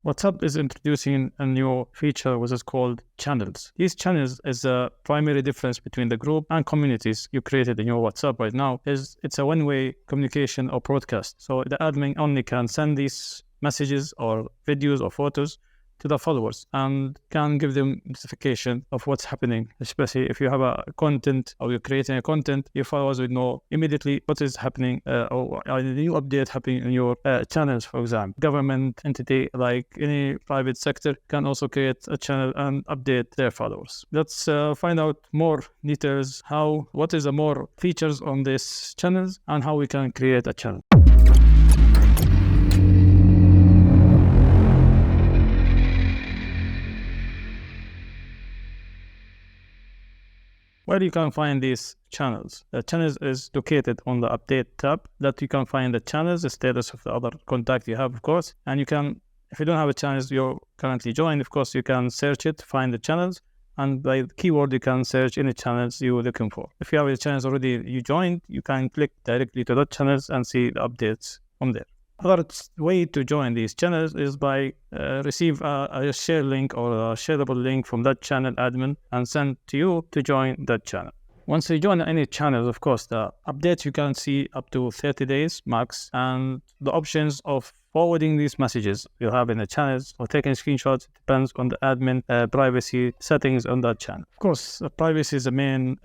WhatsApp is introducing a new feature which is called channels. These channels is a primary difference between the group and communities you created in your WhatsApp right now. It's a one-way communication or broadcast. So the admin only can send these messages or videos or photos to the followers and can give them notification of what's happening, especially if you have a content or you're creating a content, your followers will know immediately what is happening or a new update happening in your channels. For example, government entity like any private sector can also create a channel and update their followers. Let's find out more details, what is the more features on these channels and how we can create a channel. Where you can find these channels. The channels is located on the update tab that you can find the channels, the status of the other contact you have, of course. And you can, if you don't have a channels you're currently joined, of course, you can search it, find the channels. And by the keyword, you can search any channels you're looking for. If you have the channels already you joined, you can click directly to that channels and see the updates from there. Another way to join these channels is by receive a share link or a shareable link from that channel admin and send to you to join that channel. Once you join any channels, of course, the updates you can see up to 30 days max, and the options of forwarding these messages you have in the channels or taking screenshots depends on the admin privacy settings on that channel. Of course, privacy is the main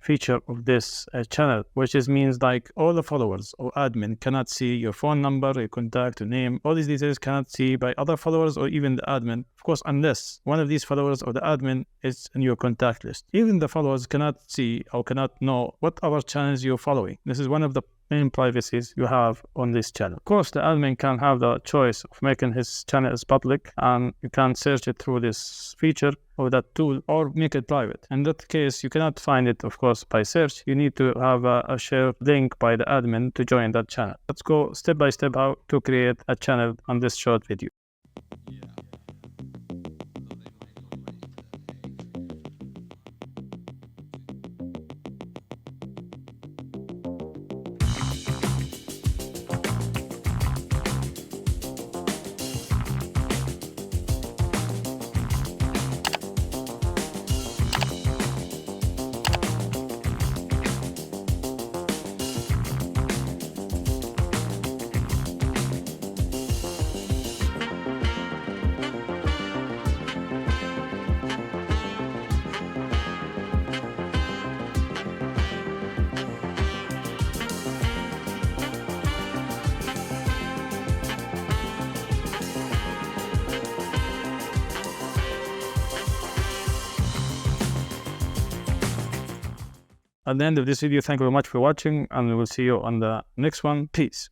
feature of this channel, which means like all the followers or admin cannot see your phone number, your contact, your name. All these details cannot see by other followers or even the admin, of course, unless one of these followers or the admin is in your contact list. Even the followers cannot see or cannot know what other channels you're following. This is one of the main privacies you have on this channel. Of course, the admin can have the choice of making his channels public, and you can search it through this feature or that tool, or make it private. In that case, you cannot find it, of course, by search. You need to have a shared link by the admin to join that channel. Let's go step by step how to create a channel on this short video. At the end of this video, thank you very much for watching, and we will see you on the next one. Peace.